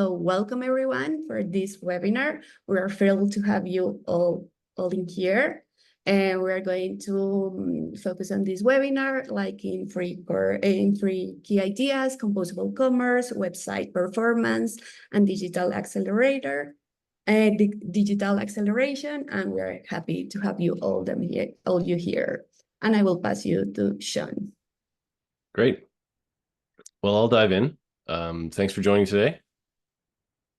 Welcome everyone for this webinar. We are thrilled to have you all in here. And we are going to focus on this webinar like in three key ideas: composable commerce, website performance, and digital accelerator, digital acceleration. And we're happy to have you all here. And I will pass you to Shawn. Great. Well, I'll dive in. Thanks for joining today.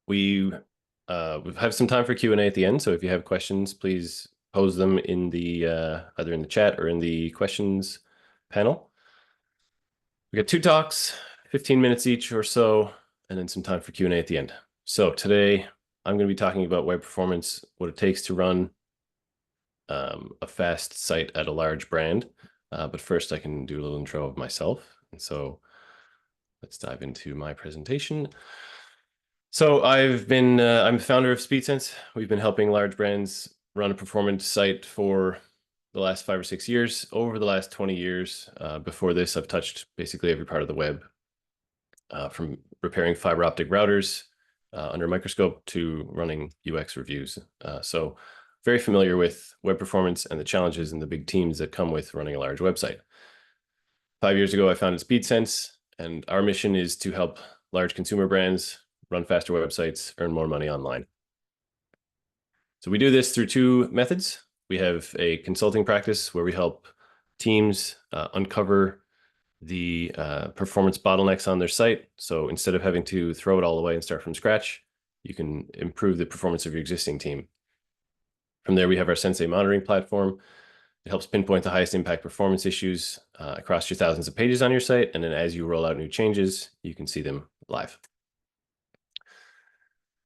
We have some time for Q&A at the end, so if you have questions, please pose them in the either in the chat or in the questions panel. We got 2 talks, 15 minutes each or so, and then some time for Q&A at the end. So today I'm going to be talking about web performance, what it takes to run a fast site at a large brand. But first I can do a little intro of myself. And so let's dive into my presentation. So I'm the founder of SpeedSense. We've been helping large brands run a performance site for the last 5 or 6 years. Over the last 20 years, before this, I've touched basically every part of the web, from repairing fiber optic routers under a microscope to running UX reviews. So very familiar with web performance and the challenges and the big teams that come with running a large website. 5 years ago, I founded SpeedSense, and our mission is to help large consumer brands run faster websites, earn more money online. So we do this through 2 methods. We have a consulting practice where we help teams uncover the performance bottlenecks on their site. So instead of having to throw it all away and start from scratch, you can improve the performance of your existing team. From there, we have our Sensei monitoring platform. It helps pinpoint the highest impact performance issues across your thousands of pages on your site. And then as you roll out new changes, you can see them live.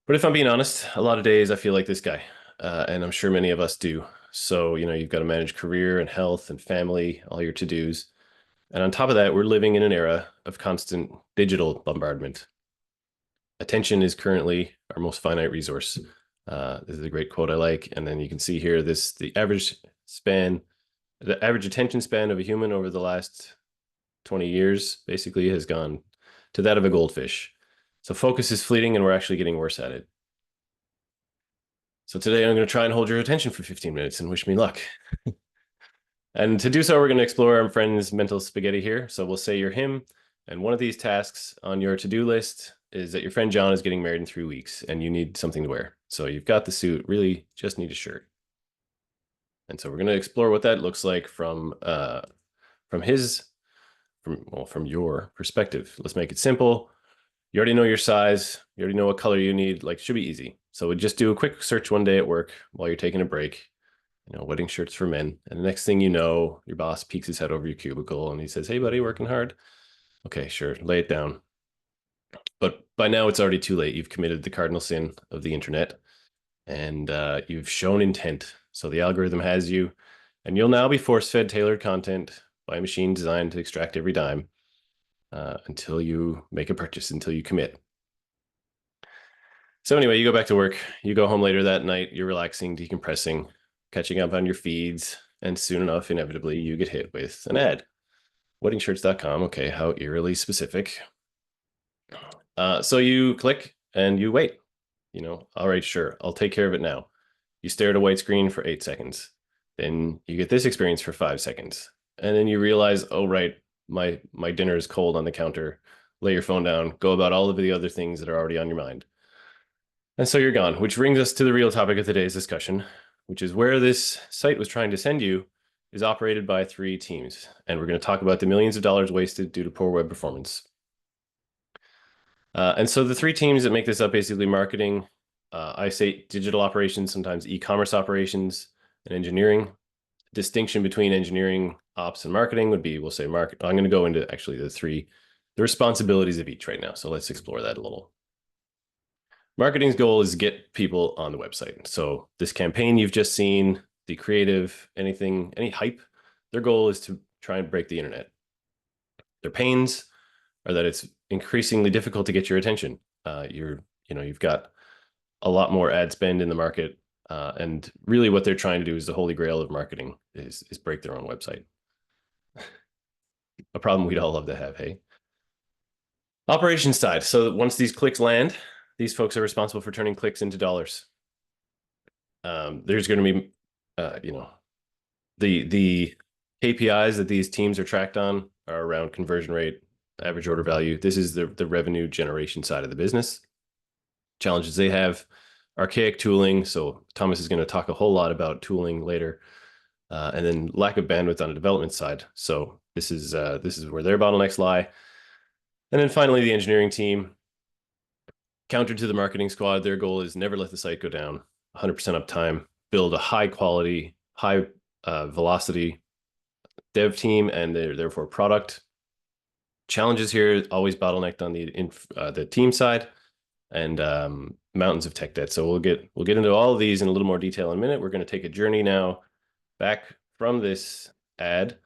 But if I'm being honest, a lot of days I feel like this guy, and I'm sure many of us do. So, you've got to manage career and health and family, all your to-dos. And on top of that, we're living in an era of constant digital bombardment. Attention is currently our most finite resource. This is a great quote I like. And then you can see here, the average attention span of a human over the last 20 years basically has gone to that of a goldfish. So focus is fleeting, and we're actually getting worse at it. So today I'm going to try and hold your attention for 15 minutes and wish me luck. And to do so, we're going to explore our friend's mental spaghetti here. So we'll say you're him, and one of these tasks on your to-do list is that your friend John is getting married in 3 weeks, and you need something to wear. So you've got the suit, really just need a shirt. And so we're going to explore what that looks like from your perspective. Let's make it simple. You already know your size. You already know what color you need. Like, it should be easy. So we just do a quick search one day at work while you're taking a break. Wedding shirts for men. And the next thing you know, your boss peeks his head over your cubicle and he says, "Hey, buddy, working hard?" Okay, sure. Lay it down. But by now it's already too late. You've committed the cardinal sin of the internet, and you've shown intent. So the algorithm has you, and you'll now be force-fed tailored content by a machine designed to extract every dime until you make a purchase, until you commit. So anyway, you go back to work. You go home later that night. You're relaxing, decompressing, catching up on your feeds, and soon enough, inevitably, you get hit with an ad. Weddingshirts.com. Okay, how eerily specific. So you click and you wait. All right, sure, I'll take care of it now. You stare at a white screen for 8 seconds. Then you get this experience for 5 seconds. And then you realize, oh, right, my dinner is cold on the counter. Lay your phone down, go about all of the other things that are already on your mind. And so you're gone, which brings us to the real topic of today's discussion, which is where this site was trying to send you is operated by 3 teams. And we're going to talk about the millions of dollars wasted due to poor web performance. And so the 3 teams that make this up, basically marketing, I say digital operations, sometimes e-commerce operations, and engineering. Distinction between engineering, ops, and marketing would be, we'll say market. I'm going to go into actually the responsibilities of each right now. So let's explore that a little. Marketing's goal is to get people on the website. So this campaign you've just seen, the creative, any hype, their goal is to try and break the internet. Their pains are that it's increasingly difficult to get your attention. You've got a lot more ad spend in the market. And really what they're trying to do is the holy grail of marketing is break their own website. A problem we'd all love to have, hey? Operations side. So once these clicks land, these folks are responsible for turning clicks into dollars. There's going to be, the KPIs that these teams are tracked on are around conversion rate, average order value. This is the revenue generation side of the business. Challenges they have, archaic tooling. So Thomas is going to talk a whole lot about tooling later, and then lack of bandwidth on the development side. So this is where their bottlenecks lie. And then finally, the engineering team. Counter to the marketing squad, their goal is never let the site go down, 100% uptime, build a high quality, high velocity dev team and therefore product. Challenges here always bottlenecked on the team side, and mountains of tech debt. So we'll get into all of these in a little more detail in a minute. We're going to take a journey now back from this ad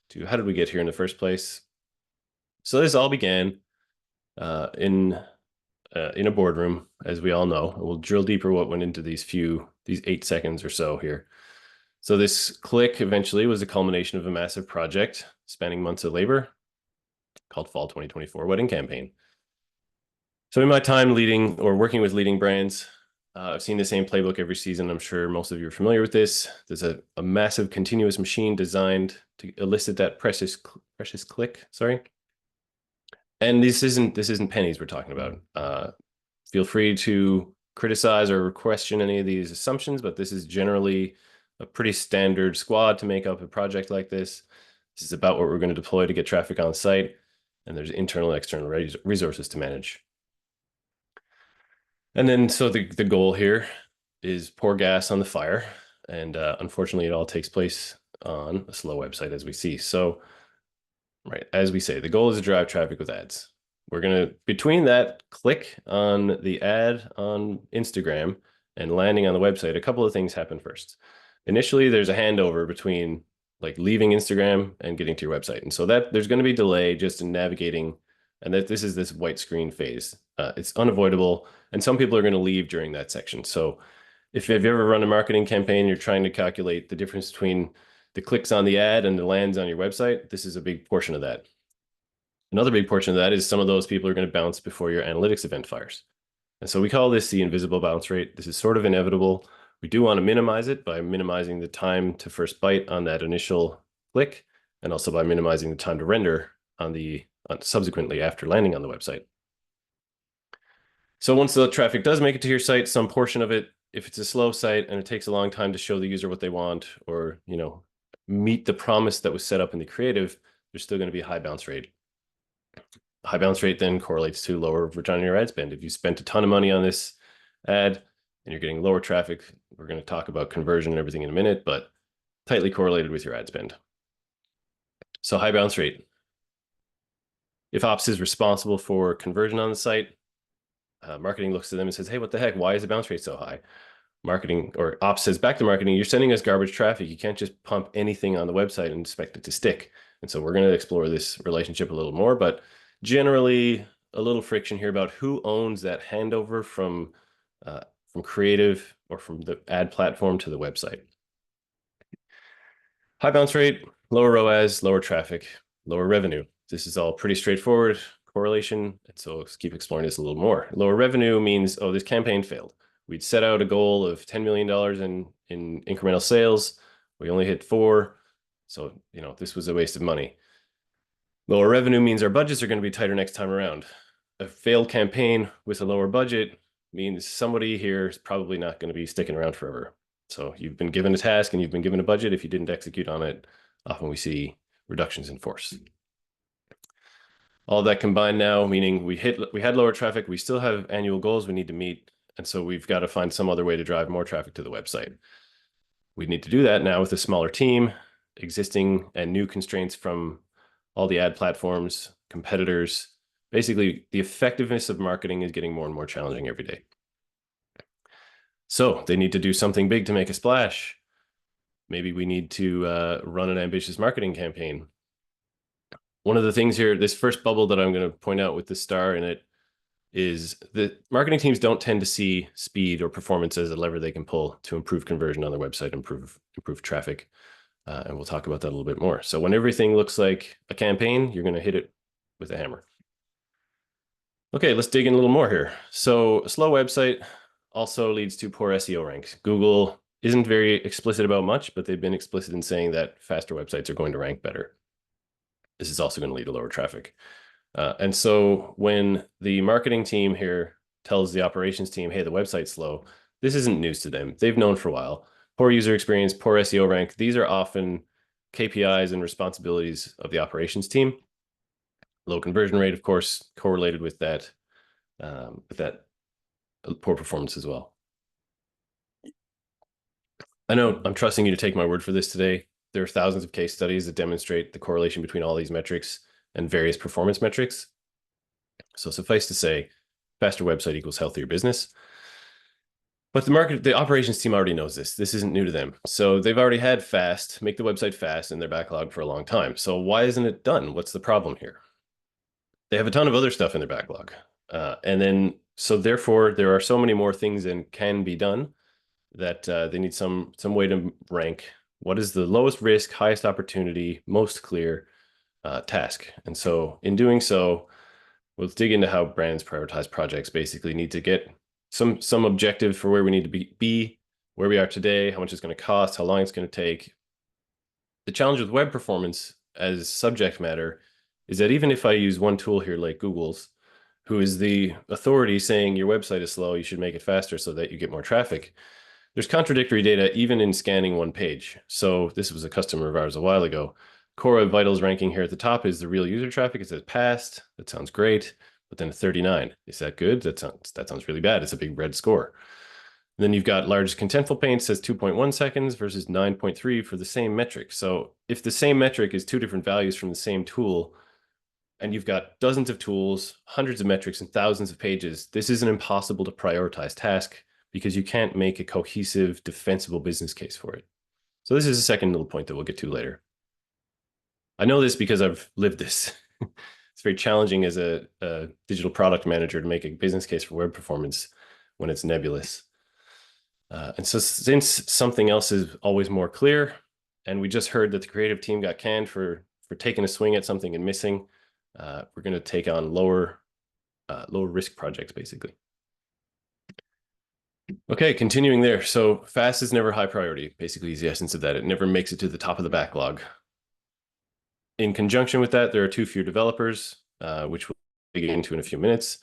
to how did we get here in the first place. So this all began in a boardroom, as we all know. We'll drill deeper what went into these 8 seconds or so here. So this click eventually was the culmination of a massive project spanning months of labor called Fall 2024 Wedding Campaign. So in my time leading or working with leading brands, I've seen the same playbook every season. I'm sure most of you are familiar with this. There's a massive continuous machine designed to elicit that precious click, sorry. And this isn't pennies we're talking about. Feel free to criticize or question any of these assumptions, but this is generally a pretty standard squad to make up a project like this. This is about what we're going to deploy to get traffic on site, and there's internal and external resources to manage. And then, so the goal here is pour gas on the fire, and unfortunately, it all takes place on a slow website, as we see. So, right, as we say, the goal is to drive traffic with ads. We're going to, between that click on the ad on Instagram and landing on the website, a couple of things happen first. Initially, there's a handover between like leaving Instagram and getting to your website. And so that there's going to be delay just in navigating, and that this is this white screen phase. It's unavoidable. And some people are going to leave during that section. So if you've ever run a marketing campaign, you're trying to calculate the difference between the clicks on the ad and the lands on your website. This is a big portion of that. Another big portion of that is some of those people are going to bounce before your analytics event fires. And so we call this the invisible bounce rate. This is sort of inevitable. We do want to minimize it by minimizing the time to first bite on that initial click, and also by minimizing the time to render on subsequently after landing on the website. So once the traffic does make it to your site, some portion of it, if it's a slow site and it takes a long time to show the user what they want, or meet the promise that was set up in the creative, there's still going to be a high bounce rate. High bounce rate then correlates to lower return on your ad spend. If you spent a ton of money on this ad and you're getting lower traffic, we're going to talk about conversion and everything in a minute, but tightly correlated with your ad spend. So high bounce rate. If ops is responsible for conversion on the site, marketing looks to them and says, hey, what the heck? Why is the bounce rate so high? Marketing or ops says back to marketing, you're sending us garbage traffic. You can't just pump anything on the website and expect it to stick. And so we're going to explore this relationship a little more, but generally a little friction here about who owns that handover from creative or from the ad platform to the website. High bounce rate, lower ROAS, lower traffic, lower revenue. This is all pretty straightforward correlation. And so let's keep exploring this a little more. Lower revenue means, oh, this campaign failed. We'd set out a goal of $10 million in incremental sales. We only hit 4. So, this was a waste of money. Lower revenue means our budgets are going to be tighter next time around. A failed campaign with a lower budget means somebody here is probably not going to be sticking around forever. So you've been given a task and you've been given a budget. If you didn't execute on it, often we see reductions in force. All that combined now, meaning we had lower traffic, we still have annual goals we need to meet. And so we've got to find some other way to drive more traffic to the website. We need to do that now with a smaller team, existing and new constraints from all the ad platforms, competitors. Basically, the effectiveness of marketing is getting more and more challenging every day. So they need to do something big to make a splash. Maybe we need to run an ambitious marketing campaign. One of the things here, this first bubble that I'm going to point out with the star in it, is that marketing teams don't tend to see speed or performance as a lever they can pull to improve conversion on their website, improve traffic. And we'll talk about that a little bit more. So when everything looks like a campaign, you're going to hit it with a hammer. Okay, let's dig in a little more here. So a slow website also leads to poor SEO ranks. Google isn't very explicit about much, but they've been explicit in saying that faster websites are going to rank better. This is also going to lead to lower traffic. And so when the marketing team here tells the operations team, hey, the website's slow, this isn't news to them. They've known for a while. Poor user experience, poor SEO rank, these are often KPIs and responsibilities of the operations team. Low conversion rate, of course, correlated with that poor performance as well. I know I'm trusting you to take my word for this today. There are thousands of case studies that demonstrate the correlation between all these metrics and various performance metrics. So suffice to say, faster website equals healthier business. But the operations team already knows this. This isn't new to them. So they've already had make the website fast in their backlog for a long time. So why isn't it done? What's the problem here? They have a ton of other stuff in their backlog. So therefore, there are so many more things that can be done that they need some way to rank what is the lowest risk, highest opportunity, most clear task. And so in doing so, let's dig into how brands prioritize projects. Basically need to get some objective for where we need to be, where we are today, how much it's going to cost, how long it's going to take. The challenge with web performance as subject matter is that even if I use one tool here like Google's, who is the authority saying your website is slow, you should make it faster so that you get more traffic, there's contradictory data even in scanning one page. So this was a customer of ours a while ago. Core Vitals ranking here at the top is the real user traffic. It says passed. That sounds great. But then a 39. Is that good? That sounds really bad. It's a big red score. And then you've got largest contentful paint says 2.1 seconds versus 9.3 for the same metric. So if the same metric is two different values from the same tool, and you've got dozens of tools, hundreds of metrics, and thousands of pages, this is an impossible to prioritize task because you can't make a cohesive, defensible business case for it. So this is a second little point that we'll get to later. I know this because I've lived this. It's very challenging as a digital product manager to make a business case for web performance when it's nebulous. And so since something else is always more clear, and we just heard that the creative team got canned for taking a swing at something and missing, we're going to take on lower risk projects, basically. Okay, continuing there. So fast is never high priority, basically is the essence of that. It never makes it to the top of the backlog. In conjunction with that, there are too few developers, which we'll dig into in a few minutes.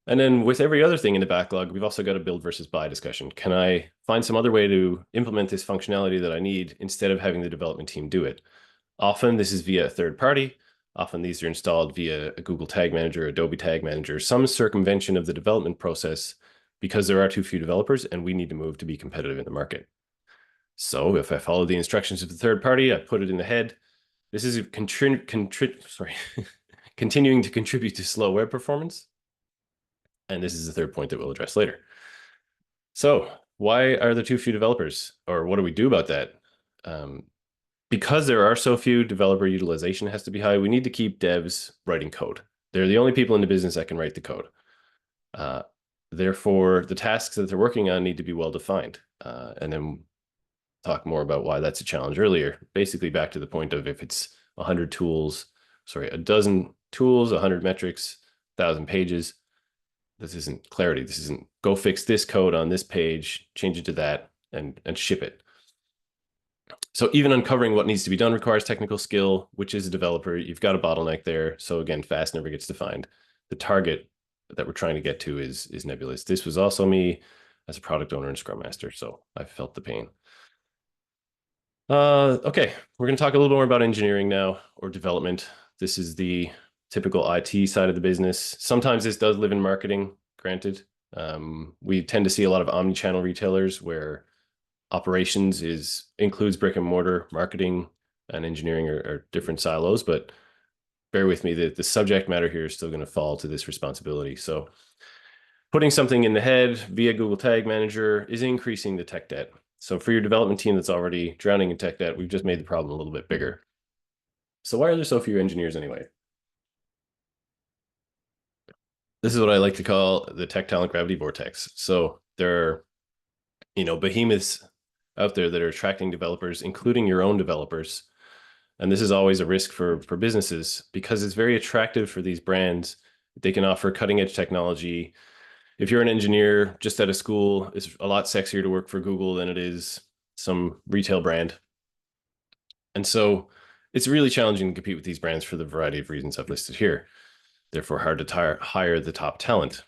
And then with every other thing in the backlog, we've also got a build versus buy discussion. Can I find some other way to implement this functionality that I need instead of having the development team do it? Often this is via a third party. Often these are installed via a Google Tag Manager, Adobe Tag Manager, some circumvention of the development process because there are too few developers and we need to move to be competitive in the market. So if I follow the instructions of the third party, I put it in the head. This is continuing to contribute to slow web performance. And this is the third point that we'll address later. So why are there too few developers, or what do we do about that? Because there are so few, developer utilization has to be high. We need to keep devs writing code. They're the only people in the business that can write the code. Therefore, the tasks that they're working on need to be well defined. And then talk more about why that's a challenge earlier. Basically back to the point of if it's 100 tools, a dozen tools, 100 metrics, 1,000 pages, this isn't clarity. This isn't go fix this code on this page, change it to that, and ship it. So even uncovering what needs to be done requires technical skill, which is a developer. You've got a bottleneck there. So again, fast never gets defined. The target that we're trying to get to is nebulous. This was also me as a product owner and Scrum Master, so I felt the pain. Okay, we're going to talk a little more about engineering now, or development. This is the typical IT side of the business. Sometimes this does live in marketing, granted. We tend to see a lot of omni-channel retailers where operations includes brick and mortar, marketing and engineering are different silos, but bear with me that the subject matter here is still going to fall to this responsibility. So putting something in the head via Google Tag Manager is increasing the tech debt. So for your development team that's already drowning in tech debt, we've just made the problem a little bit bigger. So why are there so few engineers anyway? This is what I like to call the tech talent gravity vortex. So there are, behemoths out there that are attracting developers, including your own developers. And this is always a risk for businesses because it's very attractive for these brands They can offer cutting edge technology. If you're an engineer just out of school, it's a lot sexier to work for Google than it is some retail brand. And so it's really challenging to compete with these brands for the variety of reasons I've listed here. Therefore, hard to hire the top talent.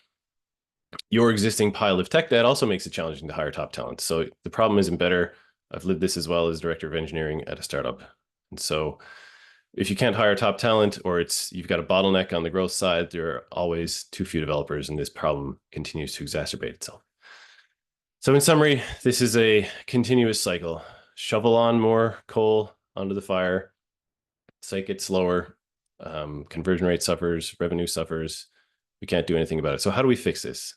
Your existing pile of tech debt also makes it challenging to hire top talent. So the problem isn't better. I've lived this as well as director of engineering at a startup. And so if you can't hire top talent, or you've got a bottleneck on the growth side, there are always too few developers, and this problem continues to exacerbate itself. So in summary, this is a continuous cycle. Shovel on more coal onto the fire, site gets slower, conversion rate suffers, revenue suffers. We can't do anything about it. So how do we fix this?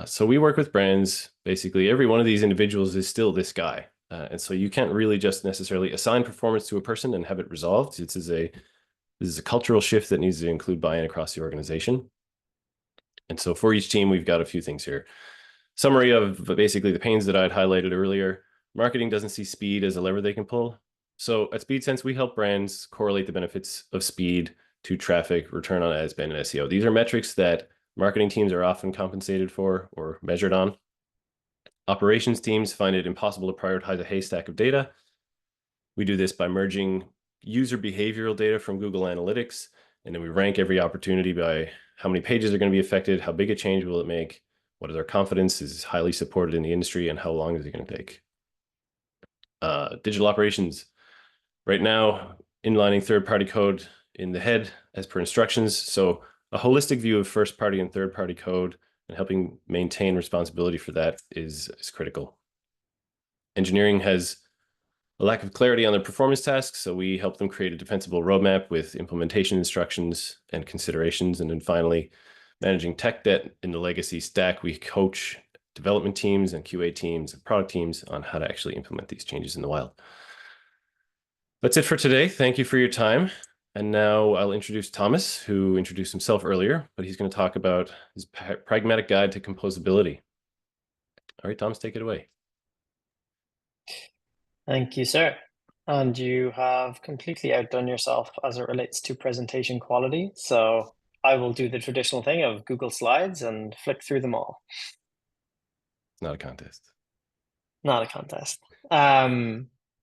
So we work with brands. Basically, every one of these individuals is still this guy. And so you can't really just necessarily assign performance to a person and have it resolved. This is a cultural shift that needs to include buy-in across the organization. And so for each team, we've got a few things here. Summary of basically the pains that I'd highlighted earlier. Marketing doesn't see speed as a lever they can pull. So at SpeedSense, we help brands correlate the benefits of speed to traffic, return on ad spend, and SEO. These are metrics that marketing teams are often compensated for or measured on. Operations teams find it impossible to prioritize a haystack of data. We do this by merging user behavioral data from Google Analytics, and then we rank every opportunity by how many pages are going to be affected, how big a change will it make, what is our confidence, is highly supported in the industry, and how long is it going to take. Digital operations. Right now, inlining third-party code in the head as per instructions. So a holistic view of first-party and third-party code and helping maintain responsibility for that is critical. Engineering has a lack of clarity on their performance tasks, so we help them create a defensible roadmap with implementation instructions and considerations. And then finally, managing tech debt in the legacy stack, we coach development teams and QA teams and product teams on how to actually implement these changes in the wild. That's it for today. Thank you for your time. And now I'll introduce Thomas, who introduced himself earlier, but he's going to talk about his pragmatic guide to composability. All right, Thomas, take it away. Thank you, sir. And you have completely outdone yourself as it relates to presentation quality. So I will do the traditional thing of Google Slides and flick through them all. It's not a contest. Not a contest.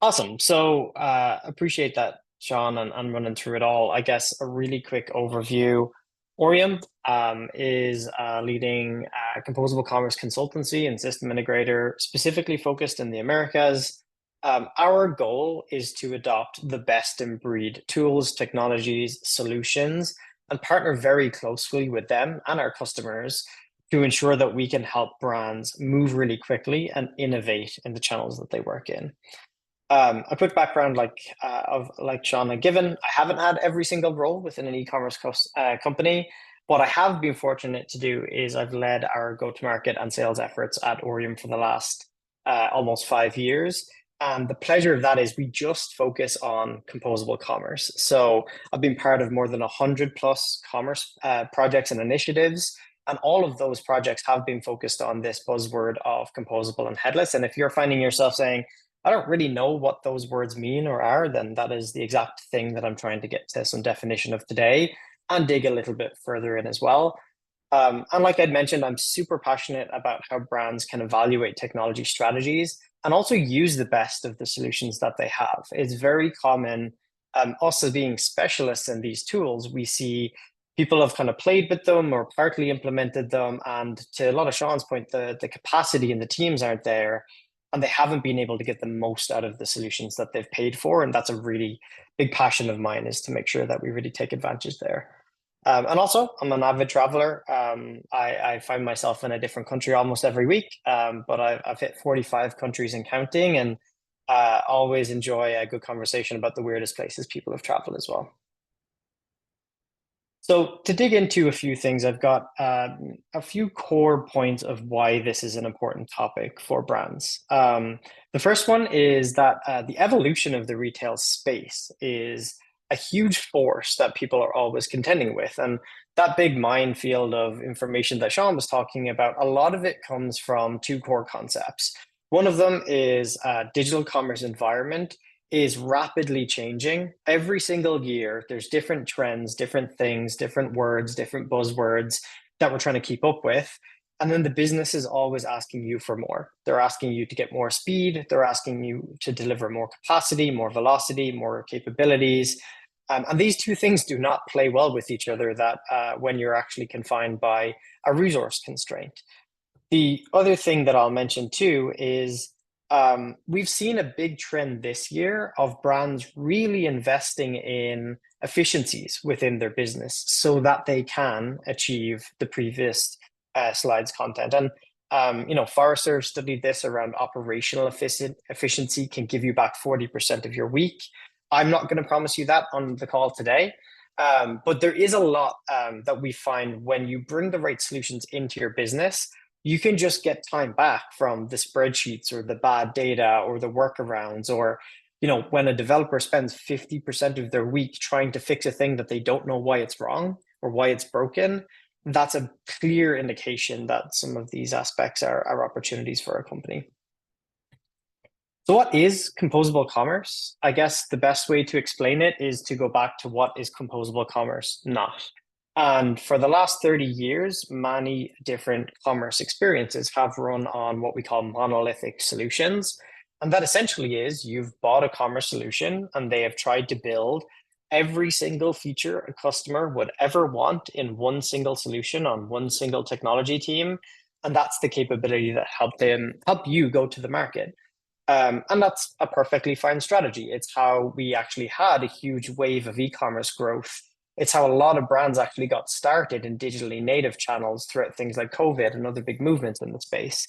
Awesome. So appreciate that, Shawn, and running through it all. I guess a really quick overview. Orium is a leading composable commerce consultancy and system integrator, specifically focused in the Americas. Our goal is to adopt the best in breed tools, technologies, solutions, and partner very closely with them and our customers to ensure that we can help brands move really quickly and innovate in the channels that they work in. A quick background, like Shawn had given, I haven't had every single role within an e-commerce company. What I have been fortunate to do is I've led our go-to-market and sales efforts at Orium for the last almost 5 years. And the pleasure of that is we just focus on composable commerce. So I've been part of more than 100 plus commerce projects and initiatives. And all of those projects have been focused on this buzzword of composable and headless. And if you're finding yourself saying, I don't really know what those words mean or are, then that is the exact thing that I'm trying to get to some definition of today and dig a little bit further in as well. And like I'd mentioned, I'm super passionate about how brands can evaluate technology strategies and also use the best of the solutions that they have. It's very common, us as being specialists in these tools, we see people have kind of played with them or partly implemented them. And to a lot of Shawn's point, the capacity in the teams aren't there, and they haven't been able to get the most out of the solutions that they've paid for. And that's a really big passion of mine, is to make sure that we really take advantage there. And also, I'm an avid traveler. I find myself in a different country almost every week, but I've hit 45 countries and counting, and always enjoy a good conversation about the weirdest places people have traveled as well. So to dig into a few things, I've got a few core points of why this is an important topic for brands. The first one is that the evolution of the retail space is a huge force that people are always contending with. And that big minefield of information that Shawn was talking about, a lot of it comes from two core concepts. One of them is digital commerce environment, is rapidly changing. Every single year, there's different trends, different things, different words, different buzzwords that we're trying to keep up with. And then the business is always asking you for more. They're asking you to get more speed. They're asking you to deliver more capacity, more velocity, more capabilities. And these two things do not play well with each other that when you're actually confined by a resource constraint. The other thing that I'll mention too is we've seen a big trend this year of brands really investing in efficiencies within their business so that they can achieve the previous slides content. And Forrester studied this around operational efficiency can give you back 40% of your week. I'm not going to promise you that on the call today, but there is a lot that we find when you bring the right solutions into your business. You can just get time back from the spreadsheets or the bad data or the workarounds, or when a developer spends 50% of their week trying to fix a thing that they don't know why it's wrong or why it's broken. That's a clear indication that some of these aspects are opportunities for a company. So what is composable commerce? I guess the best way to explain it is to go back to what is composable commerce not. And for the last 30 years, many different commerce experiences have run on what we call monolithic solutions. And that essentially is you've bought a commerce solution and they have tried to build every single feature a customer would ever want in one single solution on one single technology team. And that's the capability that help you go to the market. And that's a perfectly fine strategy. It's how we actually had a huge wave of e-commerce growth. It's how a lot of brands actually got started in digitally native channels throughout things like COVID and other big movements in the space.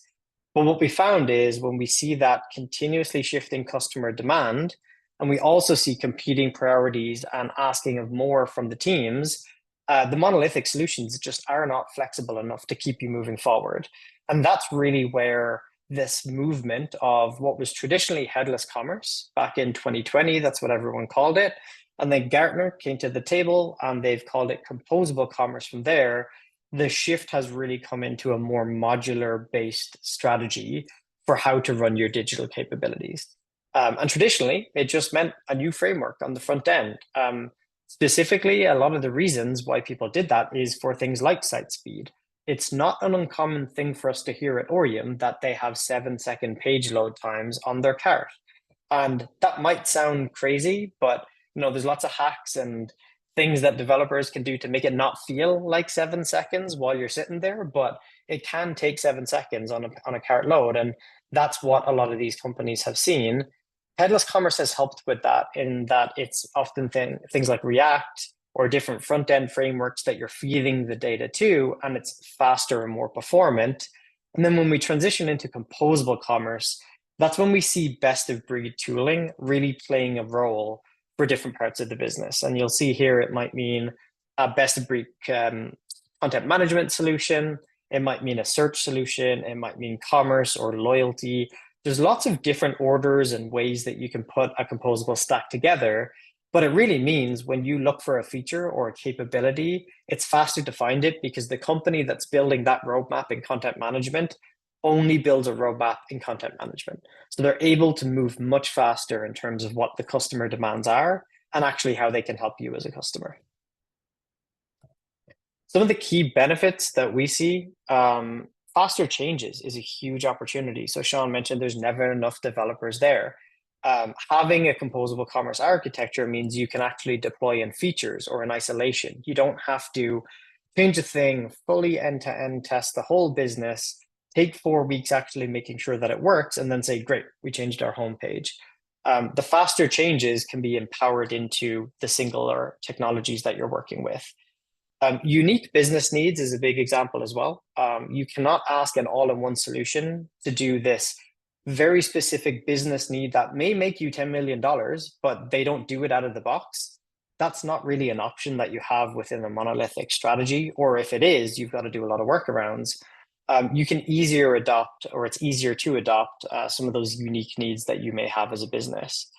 But what we found is when we see that continuously shifting customer demand, and we also see competing priorities and asking of more from the teams, the monolithic solutions just are not flexible enough to keep you moving forward. And that's really where this movement of what was traditionally headless commerce back in 2020, that's what everyone called it. And then Gartner came to the table and they've called it composable commerce from there. The shift has really come into a more modular based strategy for how to run your digital capabilities. And traditionally, it just meant a new framework on the front end. Specifically, a lot of the reasons why people did that is for things like site speed. It's not an uncommon thing for us to hear at Orium that they have 7-second page load times on their cart. And that might sound crazy, but there's lots of hacks and things that developers can do to make it not feel like 7 seconds while you're sitting there, but it can take 7 seconds on a cart load. And that's what a lot of these companies have seen. Headless commerce has helped with that in that it's often things like React or different front-end frameworks that you're feeding the data to, and it's faster and more performant. And then when we transition into composable commerce, that's when we see best of breed tooling really playing a role for different parts of the business. And you'll see here, it might mean a best of breed content management solution. It might mean a search solution. It might mean commerce or loyalty. There's lots of different orders and ways that you can put a composable stack together. But it really means when you look for a feature or a capability, it's faster to find it because the company that's building that roadmap in content management only builds a roadmap in content management. So they're able to move much faster in terms of what the customer demands are and actually how they can help you as a customer. Some of the key benefits that we see, faster changes is a huge opportunity. So Shawn mentioned there's never enough developers there. Having a composable commerce architecture means you can actually deploy in features or in isolation. You don't have to change a thing, fully end-to-end test the whole business, take 4 weeks actually making sure that it works, and then say, great, we changed our homepage. The faster changes can be empowered into the singular technologies that you're working with. Unique business needs is a big example as well. You cannot ask an all-in-one solution to do this very specific business need that may make you $10 million, but they don't do it out of the box. That's not really an option that you have within a monolithic strategy, or if it is, you've got to do a lot of workarounds. You can easier adopt, or it's easier to adopt some of those unique needs that you may have as a business.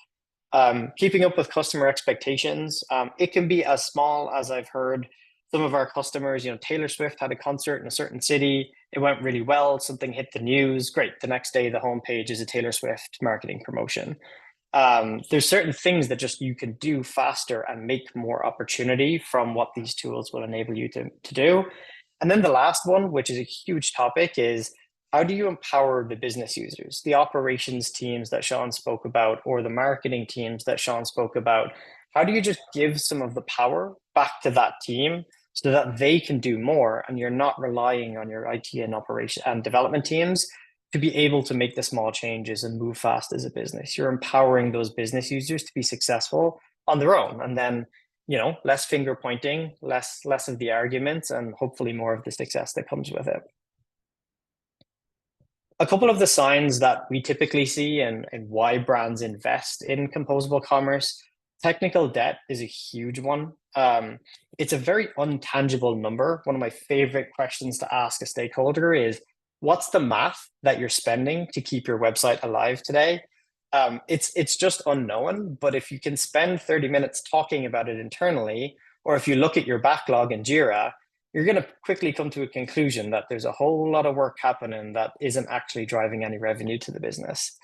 Keeping up with customer expectations, it can be as small as I've heard some of our customers, Taylor Swift had a concert in a certain city. It went really well. Something hit the news. Great. The next day, the homepage is a Taylor Swift marketing promotion. there's certain things that just you can do faster and make more opportunity from what these tools will enable you to do. And then the last one, which is a huge topic, is how do you empower the business users, the operations teams that Shawn spoke about, or the marketing teams that Shawn spoke about? How do you just give some of the power back to that team so that they can do more and you're not relying on your IT and operation and development teams to be able to make the small changes and move fast as a business? You're empowering those business users to be successful on their own. And then, less finger pointing, less of the arguments, and hopefully more of the success that comes with it. A couple of the signs that we typically see and why brands invest in composable commerce: technical debt is a huge one. It's a very untangible number. One of my favorite questions to ask a stakeholder is, what's the math that you're spending to keep your website alive today? It's just unknown, but if you can spend 30 minutes talking about it internally, or if you look at your backlog in Jira, you're going to quickly come to a conclusion that there's a whole lot of work happening that isn't actually driving any revenue to the business.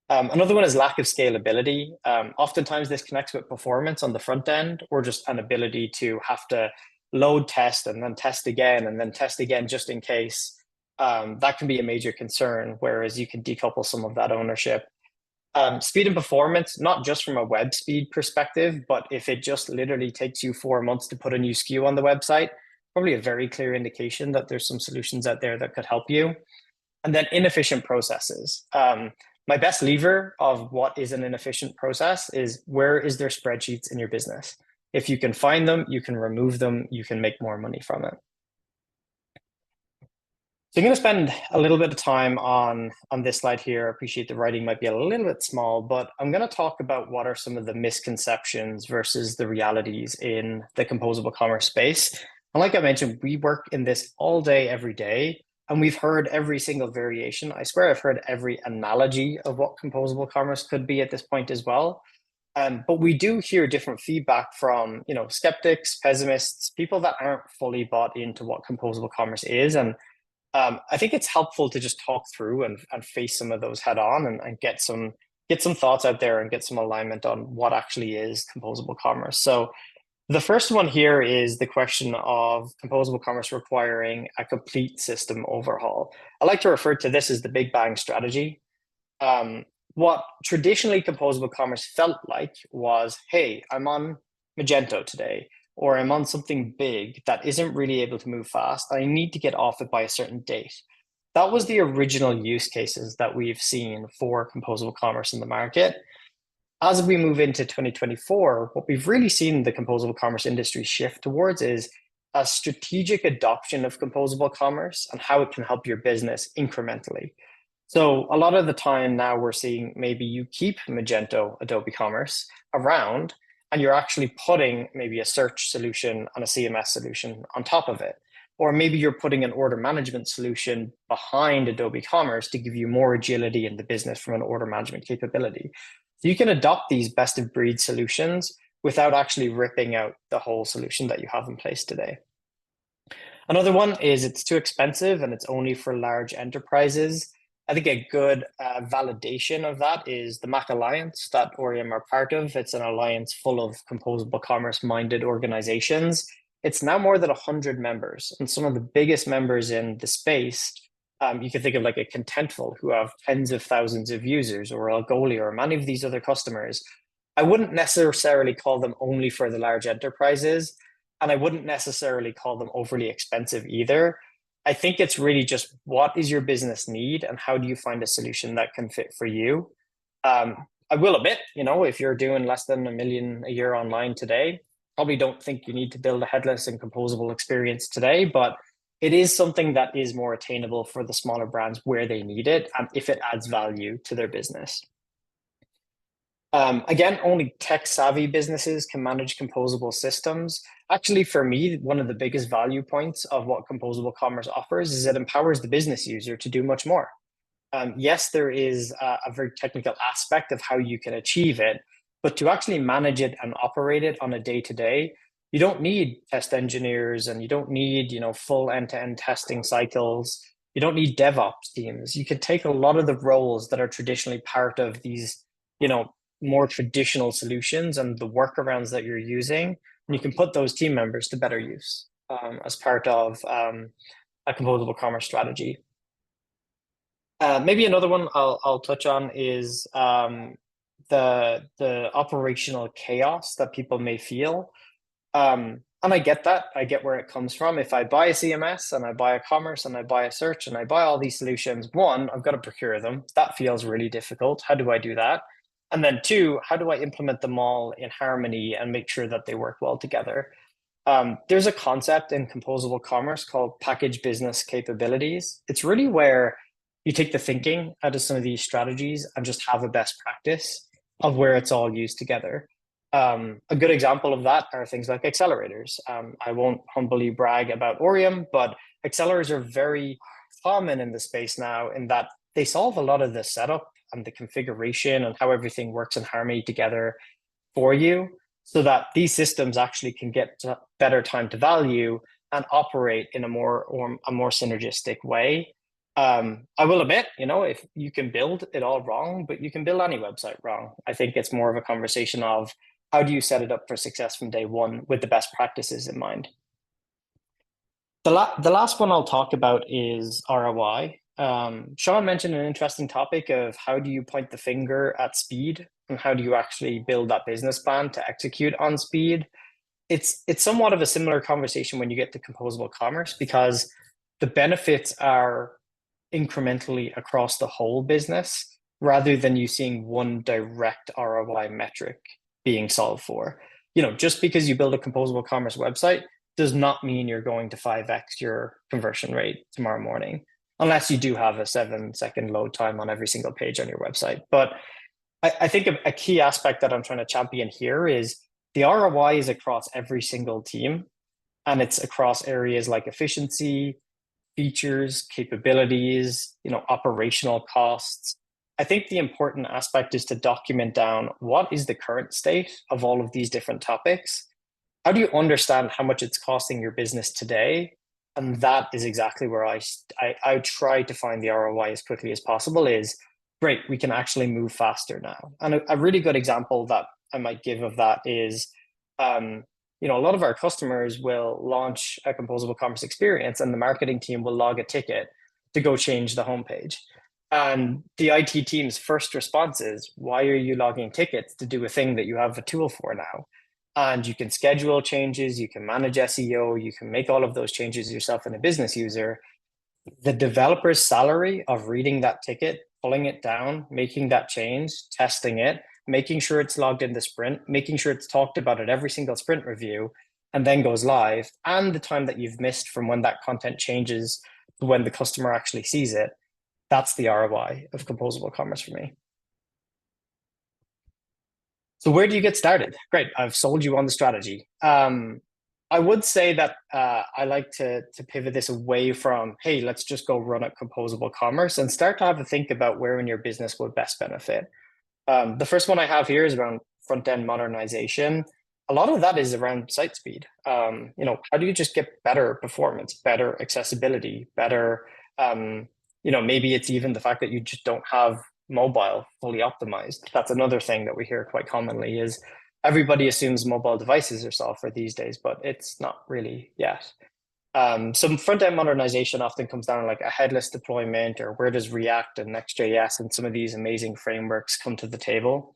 Another one is lack of scalability. Oftentimes this connects with performance on the front end, or just an ability to have to load test and then test again and then test again just in case. That can be a major concern, whereas you can decouple some of that ownership. Speed and performance, not just from a web speed perspective, but if it just literally takes you 4 months to put a new SKU on the website, probably a very clear indication that there's some solutions out there that could help you. And then inefficient processes. My best lever of what is an inefficient process is, where is there spreadsheets in your business? If you can find them, you can remove them, you can make more money from it. So I'm going to spend a little bit of time on this slide here. I appreciate the writing might be a little bit small, but I'm going to talk about what are some of the misconceptions versus the realities in the composable commerce space. And like I mentioned, we work in this all day, every day, and we've heard every single variation. I swear I've heard every analogy of what composable commerce could be at this point as well. But we do hear different feedback from, skeptics, pessimists, people that aren't fully bought into what composable commerce is. And I think it's helpful to just talk through and face some of those head on and get some thoughts out there and get some alignment on what actually is composable commerce. So the first one here is the question of composable commerce requiring a complete system overhaul. I like to refer to this as the Big Bang strategy. What traditionally composable commerce felt like was, hey, I'm on Magento today, or I'm on something big that isn't really able to move fast. I need to get off it by a certain date. That was the original use cases that we've seen for composable commerce in the market. As we move into 2024, what we've really seen the composable commerce industry shift towards is a strategic adoption of composable commerce and how it can help your business incrementally. So a lot of the time now we're seeing maybe you keep Magento Adobe Commerce around, and you're actually putting maybe a search solution and a CMS solution on top of it. Or maybe you're putting an order management solution behind Adobe Commerce to give you more agility in the business from an order management capability. So you can adopt these best of breed solutions without actually ripping out the whole solution that you have in place today. Another one is it's too expensive and it's only for large enterprises. I think a good validation of that is the Mac Alliance that Orium are part of. It's an alliance full of composable commerce-minded organizations. It's now more than 100 members, and some of the biggest members in the space, you can think of like a Contentful, who have tens of thousands of users, or Algolia, or many of these other customers. I wouldn't necessarily call them only for the large enterprises, and I wouldn't necessarily call them overly expensive either. I think it's really just, what is your business need and how do you find a solution that can fit for you? I will admit, if you're doing less than $1 million a year online today, probably don't think you need to build a headless and composable experience today, but it is something that is more attainable for the smaller brands where they need it and if it adds value to their business. Again, only tech-savvy businesses can manage composable systems. Actually, for me, one of the biggest value points of what composable commerce offers is it empowers the business user to do much more. Yes, there is a very technical aspect of how you can achieve it, but to actually manage it and operate it on a day-to-day, you don't need test engineers and you don't need, full end-to-end testing cycles. You don't need DevOps teams. You can take a lot of the roles that are traditionally part of these, more traditional solutions and the workarounds that you're using, and you can put those team members to better use as part of a composable commerce strategy. Maybe another one I'll touch on is the operational chaos that people may feel. And I get that. I get where it comes from. If I buy a CMS and I buy a commerce and I buy a search and I buy all these solutions, one, I've got to procure them. That feels really difficult. How do I do that? And then two, how do I implement them all in harmony and make sure that they work well together? There's a concept in composable commerce called package business capabilities. It's really where you take the thinking out of some of these strategies and just have a best practice of where it's all used together. A good example of that are things like accelerators. I won't humbly brag about Orium, but accelerators are very common in the space now in that they solve a lot of the setup and the configuration and how everything works in harmony together for you, so that these systems actually can get better time to value and operate in a more synergistic way. I will admit, if you can build it all wrong, but you can build any website wrong. I think it's more of a conversation of how do you set it up for success from day one with the best practices in mind. The last one I'll talk about is ROI. Shawn mentioned an interesting topic of how do you point the finger at speed and how do you actually build that business plan to execute on speed. It's somewhat of a similar conversation when you get to composable commerce, because the benefits are incrementally across the whole business rather than you seeing one direct ROI metric being solved for. Just because you build a composable commerce website does not mean you're going to 5x your conversion rate tomorrow morning, unless you do have a 7-second load time on every single page on your website. But I think a key aspect that I'm trying to champion here is the ROI is across every single team, and it's across areas like efficiency, features, capabilities, operational costs. I think the important aspect is to document down what is the current state of all of these different topics. How do you understand how much it's costing your business today? And that is exactly where I try to find the ROI as quickly as possible is, great, we can actually move faster now. And a really good example that I might give of that is, a lot of our customers will launch a composable commerce experience and the marketing team will log a ticket to go change the homepage. And the IT team's first response is, why are you logging tickets to do a thing that you have a tool for now? And you can schedule changes, you can manage SEO, you can make all of those changes yourself in a business user. The developer's salary of reading that ticket, pulling it down, making that change, testing it, making sure it's logged in the sprint, making sure it's talked about at every single sprint review, and then goes live, and the time that you've missed from when that content changes to when the customer actually sees it, that's the ROI of composable commerce for me. So where do you get started? Great, I've sold you on the strategy. I would say that I like to pivot this away from, hey, let's just go run a composable commerce, and start to have a think about where in your business would best benefit. The first one I have here is around front-end modernization. A lot of that is around site speed. How do you just get better performance, better accessibility, better, maybe it's even the fact that you just don't have mobile fully optimized. That's another thing that we hear quite commonly is everybody assumes mobile devices are software these days, but it's not really yet. Some front-end modernization often comes down like a headless deployment, or where does React and Next.js and some of these amazing frameworks come to the table.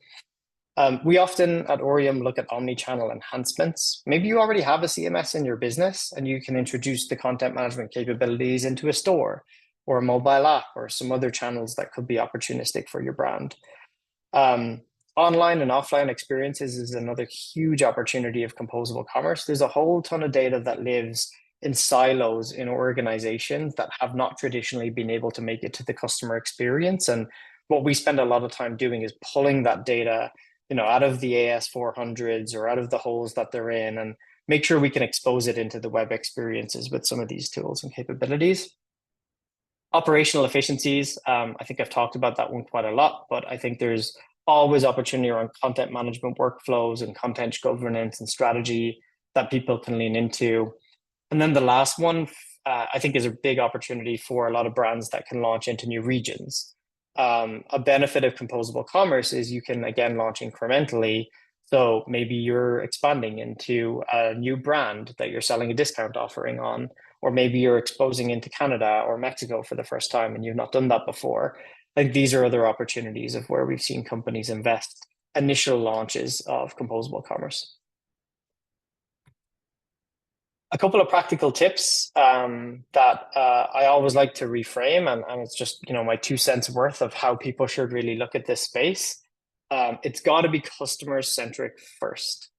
We often at Orium look at omni-channel enhancements. Maybe you already have a CMS in your business and you can introduce the content management capabilities into a store or a mobile app or some other channels that could be opportunistic for your brand. Online and offline experiences is another huge opportunity of composable commerce. There's a whole ton of data that lives in silos in organizations that have not traditionally been able to make it to the customer experience. And what we spend a lot of time doing is pulling that data, out of the AS400s or out of the holes that they're in, and make sure we can expose it into the web experiences with some of these tools and capabilities. Operational efficiencies, I think I've talked about that one quite a lot, but I think there's always opportunity around content management workflows and content governance and strategy that people can lean into. And then the last one, I think, is a big opportunity for a lot of brands that can launch into new regions. a benefit of composable commerce is you can, again, launch incrementally. So maybe you're expanding into a new brand that you're selling a discount offering on, or maybe you're exposing into Canada or Mexico for the first time and you've not done that before. I think these are other opportunities of where we've seen companies invest initial launches of composable commerce. A couple of practical tips that I always like to reframe, and it's just, you know, my 2 cents worth of how people should really look at this space. It's got to be customer centric first.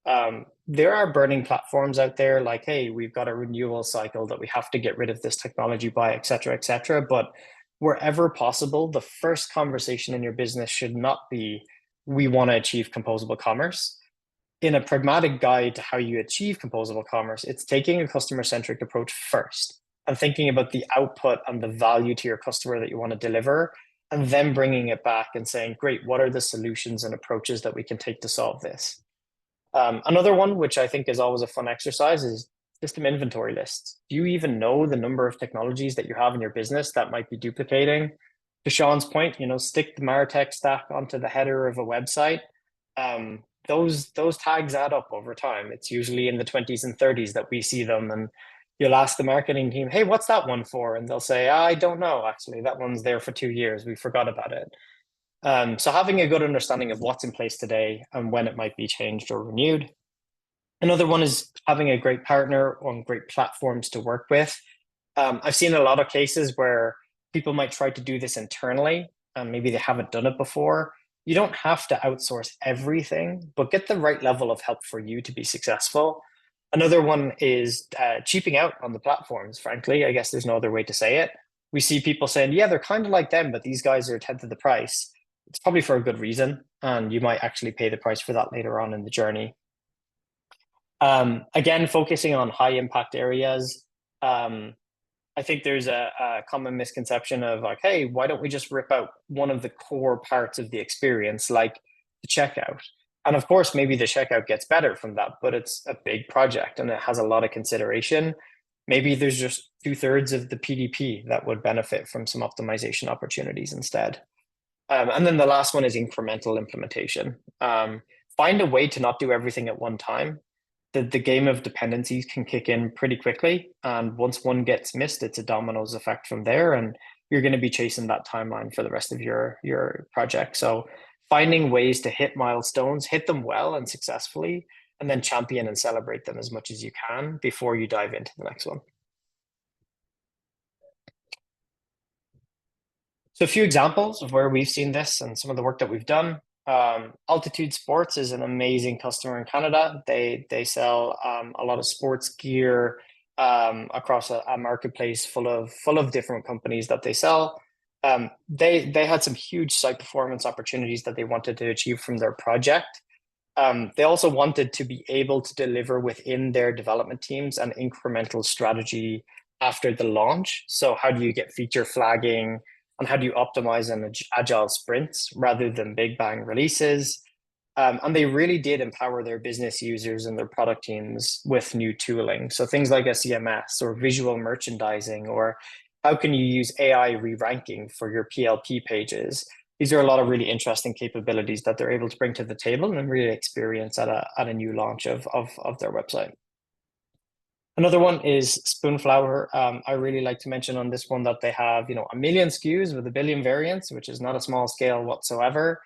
There are burning platforms out there like, hey, we've got a renewal cycle that we have to get rid of this technology by, et cetera, et cetera. But wherever possible, the first conversation in your business should not be, we want to achieve composable commerce. In a pragmatic guide to how you achieve composable commerce, it's taking a customer-centric approach first and thinking about the output and the value to your customer that you want to deliver, and then bringing it back and saying, great, what are the solutions and approaches that we can take to solve this? Another one, which I think is always a fun exercise, is system inventory lists. Do you even know the number of technologies that you have in your business that might be duplicating? To Shawn's point, you know, stick the Martech stack onto the header of a website. Those tags add up over time. It's usually in the 20s and 30s that we see them, and you'll ask the marketing team, hey, what's that one for? And they'll say, I don't know, actually, that one's there for 2 years. We forgot about it. So having a good understanding of what's in place today and when it might be changed or renewed. Another one is having a great partner on great platforms to work with. I've seen a lot of cases where people might try to do this internally, and maybe they haven't done it before. You don't have to outsource everything, but get the right level of help for you to be successful. Another one is cheaping out on the platforms, frankly. I guess there's no other way to say it. We see people saying, yeah, they're kind of like them, but these guys are a tenth of the price. It's probably for a good reason, and you might actually pay the price for that later on in the journey. Again, focusing on high impact areas. I think there's a common misconception of like, hey, why don't we just rip out one of the core parts of the experience, like the checkout? And of course, maybe the checkout gets better from that, but it's a big project and it has a lot of consideration. Maybe there's just 2/3 of the PDP that would benefit from some optimization opportunities instead. And then the last one is incremental implementation. Find a way to not do everything at one time. The game of dependencies can kick in pretty quickly. And once one gets missed, it's a dominoes effect from there. And you're going to be chasing that timeline for the rest of your project. So finding ways to hit milestones, hit them well and successfully, and then champion and celebrate them as much as you can before you dive into the next one. So a few examples of where we've seen this and some of the work that we've done. Altitude Sports is an amazing customer in Canada. They sell a lot of sports gear across a marketplace full of different companies that they sell. They had some huge site performance opportunities that they wanted to achieve from their project. They also wanted to be able to deliver within their development teams an incremental strategy after the launch. So how do you get feature flagging? And how do you optimize an agile sprints rather than big bang releases? And they really did empower their business users and their product teams with new tooling. So things like a CMS or visual merchandising, or how can you use AI re-ranking for your PLP pages? These are a lot of really interesting capabilities that they're able to bring to the table and really experience at a new launch of their website. Another one is Spoonflower. I really like to mention on this one that they have, 1 million SKUs with 1 billion variants, which is not a small scale whatsoever.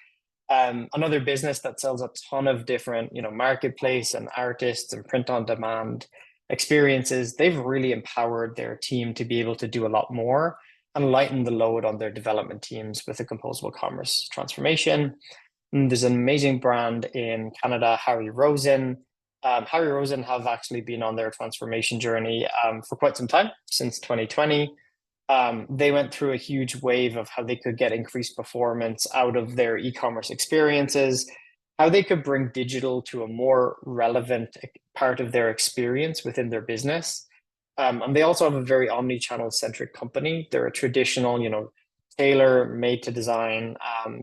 Another business that sells a ton of different, marketplace and artists and print on demand experiences. They've really empowered their team to be able to do a lot more and lighten the load on their development teams with a composable commerce transformation. And there's an amazing brand in Canada, Harry Rosen. Harry Rosen have actually been on their transformation journey for quite some time, since 2020. They went through a huge wave of how they could get increased performance out of their e-commerce experiences, how they could bring digital to a more relevant part of their experience within their business. And they also have a very omni-channel centric company. They're a traditional, tailor made to design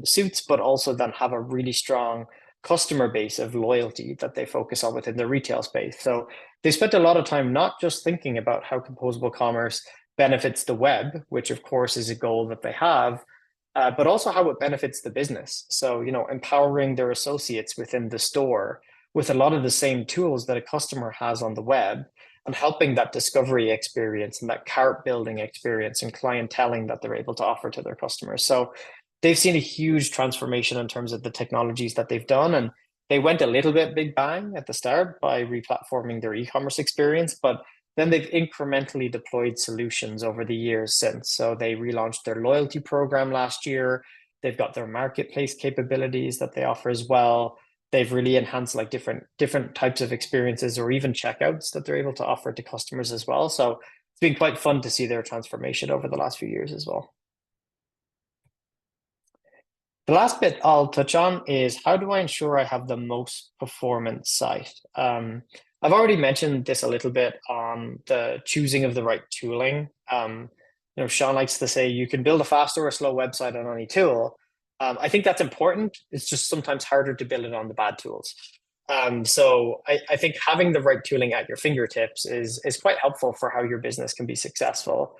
suits, but also then have a really strong customer base of loyalty that they focus on within the retail space. So they spent a lot of time not just thinking about how composable commerce benefits the web, which of course is a goal that they have, but also how it benefits the business. So, empowering their associates within the store with a lot of the same tools that a customer has on the web, and helping that discovery experience and that cart building experience and clienteling that they're able to offer to their customers. So they've seen a huge transformation in terms of the technologies that they've done. And they went a little bit big bang at the start by replatforming their e-commerce experience, but then they've incrementally deployed solutions over the years since. So they relaunched their loyalty program last year. They've got their marketplace capabilities that they offer as well. They've really enhanced like different types of experiences or even checkouts that they're able to offer to customers as well. So it's been quite fun to see their transformation over the last few years as well. The last bit I'll touch on is, how do I ensure I have the most performant site? I've already mentioned this a little bit on the choosing of the right tooling. Shawn likes to say you can build a fast or a slow website on any tool. I think that's important. It's just sometimes harder to build it on the bad tools. So I think having the right tooling at your fingertips is quite helpful for how your business can be successful.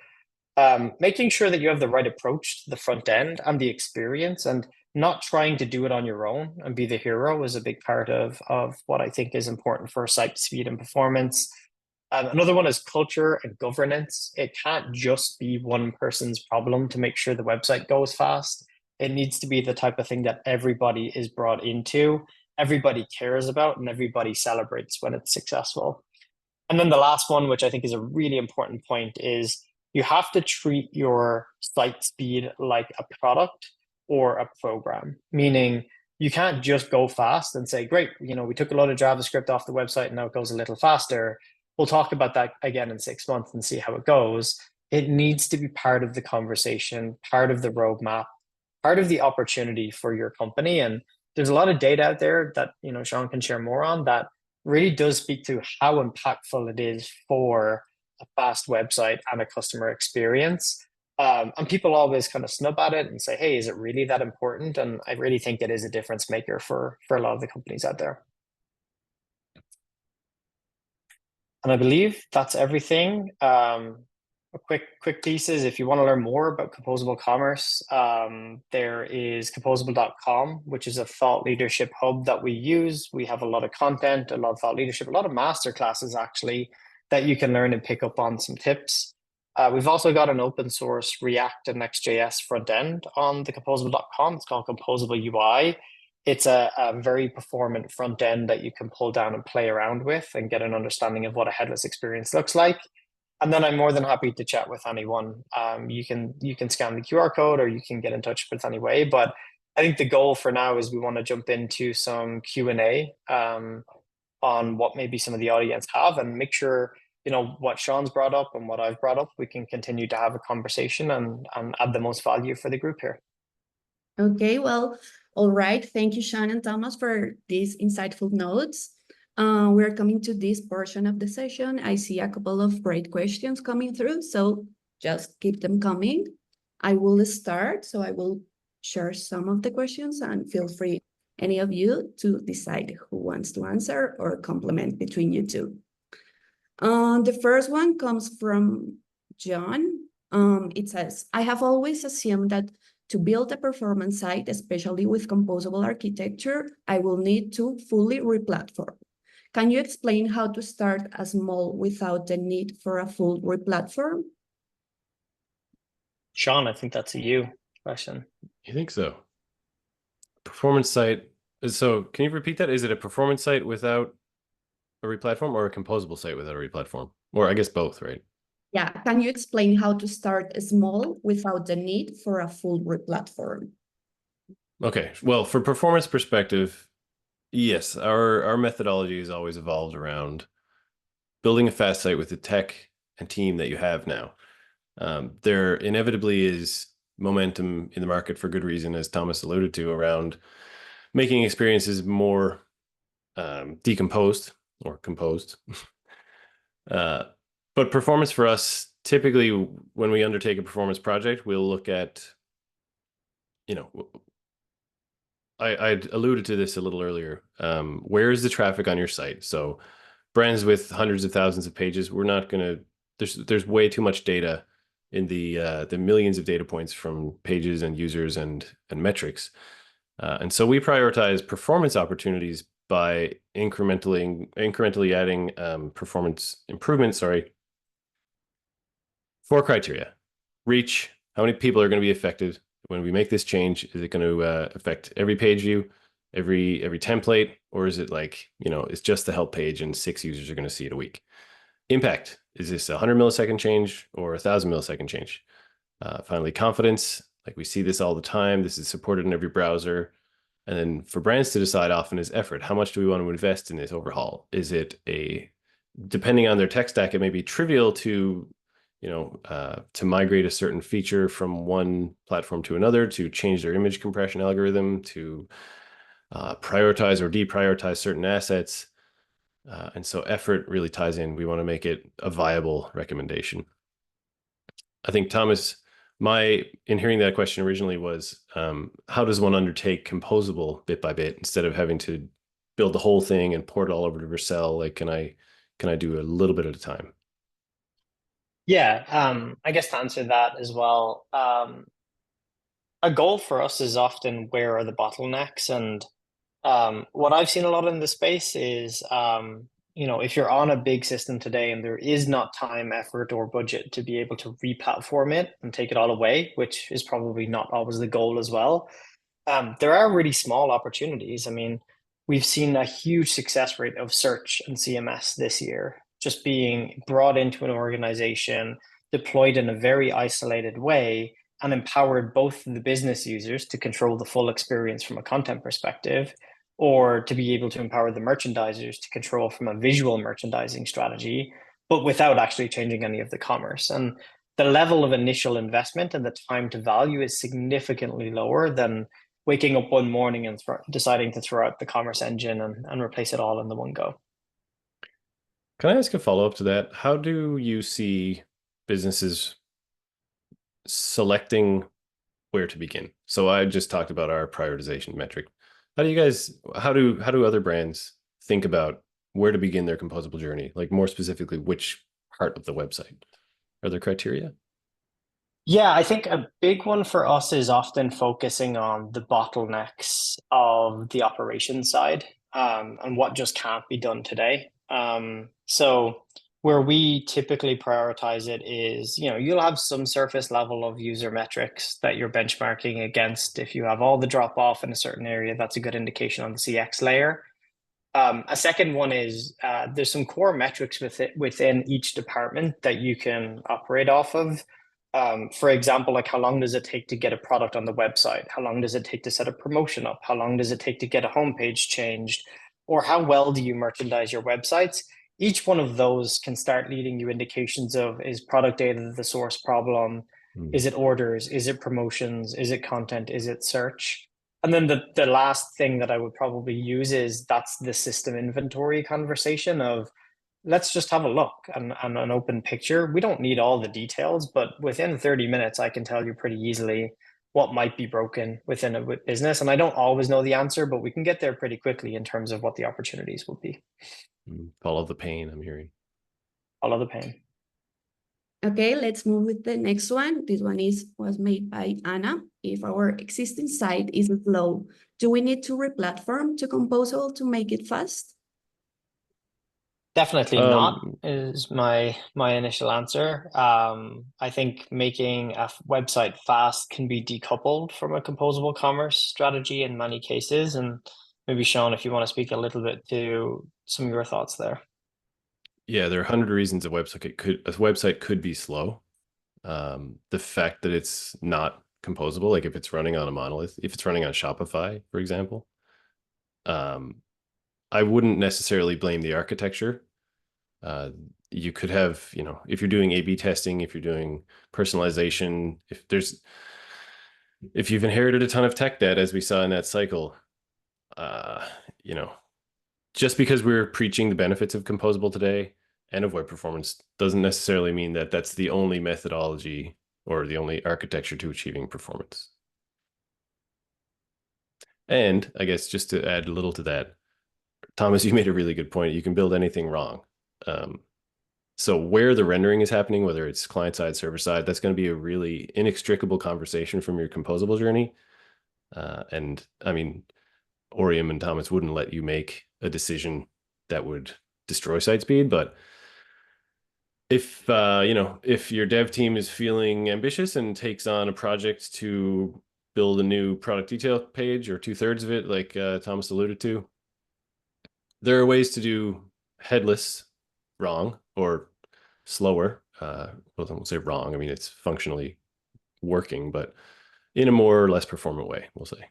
Making sure that you have the right approach to the front end and the experience, and not trying to do it on your own and be the hero, is a big part of what I think is important for site speed and performance. Another one is culture and governance. It can't just be one person's problem to make sure the website goes fast. It needs to be the type of thing that everybody is brought into, everybody cares about, and everybody celebrates when it's successful. And then the last one, which I think is a really important point, is you have to treat your site speed like a product or a program, meaning you can't just go fast and say, great, we took a lot of JavaScript off the website and now it goes a little faster. We'll talk about that again in 6 months and see how it goes. It needs to be part of the conversation, part of the roadmap, part of the opportunity for your company. And there's a lot of data out there that, Shawn can share more on, that really does speak to how impactful it is for a fast website and a customer experience. And people always kind of snub at it and say, hey, is it really that important? And I really think it is a difference maker for a lot of the companies out there. And I believe that's everything. A quick piece is, if you want to learn more about composable commerce, there is composable.com, which is a thought leadership hub that we use. We have a lot of content, a lot of thought leadership, a lot of master classes actually that you can learn and pick up on some tips. We've also got an open source React and Next.js front end on the composable.com. It's called Composable UI. It's a very performant front end that you can pull down and play around with and get an understanding of what a headless experience looks like. And then I'm more than happy to chat with anyone. You can scan the QR code, or you can get in touch with anyway. But I think the goal for now is we want to jump into some Q&A on what maybe some of the audience have, and make sure, what Shawn's brought up and what I've brought up, we can continue to have a conversation and add the most value for the group here. Okay, well, all right. Thank you, Shawn and Thomas, for these insightful notes. We're coming to this portion of the session. I see a couple of great questions coming through, so just keep them coming. I will start, so I will share some of the questions, and feel free, any of you, to decide who wants to answer or complement between you two. The first one comes from John. It says, I have always assumed that to build a performance site, especially with composable architecture, I will need to fully replatform. Can you explain how to start a small without the need for a full replatform? Shawn, I think that's a you question. You think so? Performance site. So can you repeat that? Is it a performance site without a replatform, or a composable site without a replatform? Or I guess both, right? Yeah. Can you explain how to start small without the need for a full replatform? Okay. Well, for performance perspective, yes, our methodology has always evolved around building a fast site with the tech and team that you have now. There inevitably is momentum in the market, for good reason, as Thomas alluded to, around making experiences more decomposed or composed. But performance for us, typically when we undertake a performance project, we'll look at, I alluded to this a little earlier. Where is the traffic on your site? So brands with hundreds of thousands of pages, we're not going to, there's way too much data in the millions of data points from pages and users and metrics. And so we prioritize performance opportunities by incrementally adding performance improvements, 4 criteria. Reach, how many people are going to be affected when we make this change? Is it going to affect every page view, every template, or is it like, it's just the help page and 6 users are going to see it a week? Impact, is this a 100 millisecond change or a 1,000 millisecond change? Finally, confidence, like we see this all the time. This is supported in every browser. And then for brands to decide often is effort. How much do we want to invest in this overhaul? Is it depending on their tech stack, it may be trivial to migrate a certain feature from one platform to another, to change their image compression algorithm, to prioritize or deprioritize certain assets. And so effort really ties in. We want to make it a viable recommendation. I think, Thomas, in hearing that question originally was, how does one undertake Composable bit by bit instead of having to build the whole thing and port it all over to Vercel? Like, can I do a little bit at a time? Yeah, I guess to answer that as well, a goal for us is often where are the bottlenecks, and what I've seen a lot in the space is, if you're on a big system today and there is not time, effort, or budget to be able to re-platform it and take it all away, which is probably not always the goal as well, there are really small opportunities. I mean, we've seen a huge success rate of search and CMS this year, just being brought into an organization, deployed in a very isolated way, and empowered both the business users to control the full experience from a content perspective, or to be able to empower the merchandisers to control from a visual merchandising strategy, but without actually changing any of the commerce. And the level of initial investment and the time to value is significantly lower than waking up one morning and deciding to throw out the commerce engine and replace it all in the one go. Can I ask a follow-up to that? How do you see businesses selecting where to begin? So I just talked about our prioritization metric. How do other brands think about where to begin their composable journey? Like, more specifically, which part of the website? Are there criteria? Yeah, I think a big one for us is often focusing on the bottlenecks of the operation side, and what just can't be done today. So where we typically prioritize it is, you'll have some surface level of user metrics that you're benchmarking against. If you have all the drop off in a certain area, that's a good indication on the CX layer. A second one is there's some core metrics within each department that you can operate off of. For example, like how long does it take to get a product on the website? How long does it take to set a promotion up? How long does it take to get a homepage changed? Or how well do you merchandise your websites? Each one of those can start leading you indications of, is product data the source problem? Is it orders? Is it promotions? Is it content? Is it search? And then the last thing that I would probably use is that's the system inventory conversation of, let's just have a look and an open picture. We don't need all the details, but within 30 minutes, I can tell you pretty easily what might be broken within a business. And I don't always know the answer, but we can get there pretty quickly in terms of what the opportunities will be. Follow the pain, I'm hearing. Follow the pain. Okay, let's move with the next one. This one was made by Anna. If our existing site is slow, do we need to re-platform to Composable to make it fast? Definitely not, is my initial answer. I think making a website fast can be decoupled from a composable commerce strategy in many cases. And maybe Shawn, if you want to speak a little bit to some of your thoughts there. Yeah, there are 100 reasons a website could be slow. The fact that it's not composable, like if it's running on a monolith, if it's running on Shopify, for example, I wouldn't necessarily blame the architecture. You could have, if you're doing A/B testing, if you're doing personalization, if you've inherited a ton of tech debt, as we saw in that cycle, just because we're preaching the benefits of composable today and of web performance doesn't necessarily mean that that's the only methodology or the only architecture to achieving performance. And I guess just to add a little to that, Thomas, you made a really good point. You can build anything wrong. So where the rendering is happening, whether it's client side, server side, that's going to be a really inextricable conversation from your composable journey. And I mean, Orium and Thomas wouldn't let you make a decision that would destroy site speed, but if if your dev team is feeling ambitious and takes on a project to build a new product detail page, or 2/3 of it, like Thomas alluded to, there are ways to do headless wrong or slower. Well, I won't say wrong. I mean, it's functionally working, but in a more or less performant way, we'll say.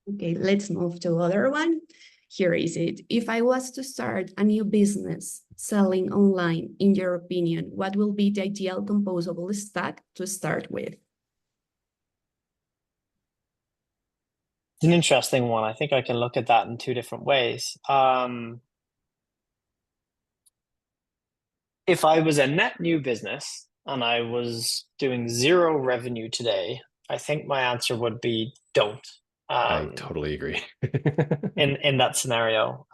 Okay, let's move to other one. Here is it. If I was to start a new business selling online, in your opinion, what will be the ideal composable stack to start with? It's an interesting one. I think I can look at that in two different ways. If I was a net new business and I was doing 0 revenue today, I think my answer would be don't. I totally agree. in that scenario.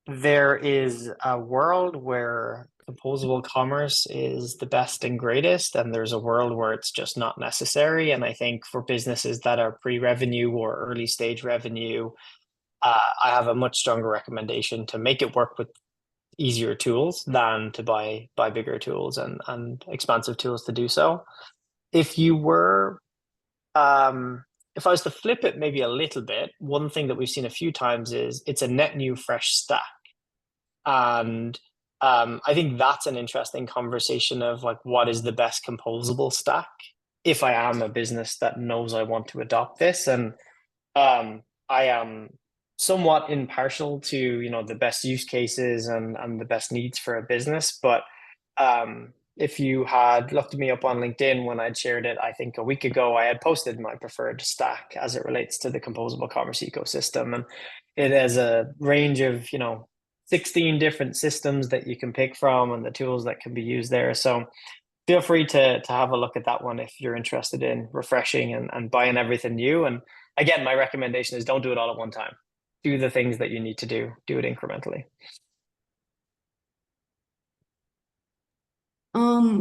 There is a world where composable commerce is the best and greatest, and there's a world where it's just not necessary. And I think for businesses that are pre-revenue or early stage revenue, I have a much stronger recommendation to make it work with easier tools than to buy bigger tools and expensive tools to do so. If you were if I was to flip it maybe a little bit, one thing that we've seen a few times is it's a net new fresh stack. And I think that's an interesting conversation of like, what is the best composable stack if I am a business that knows I want to adopt this? And I am somewhat impartial to, the best use cases and the best needs for a business. But if you had looked me up on LinkedIn when I'd shared it, I think a week ago, I had posted my preferred stack as it relates to the composable commerce ecosystem. And it has a range of, 16 different systems that you can pick from and the tools that can be used there. So feel free to have a look at that one if you're interested in refreshing and buying everything new. And again, my recommendation is don't do it all at one time. Do the things that you need to do it incrementally.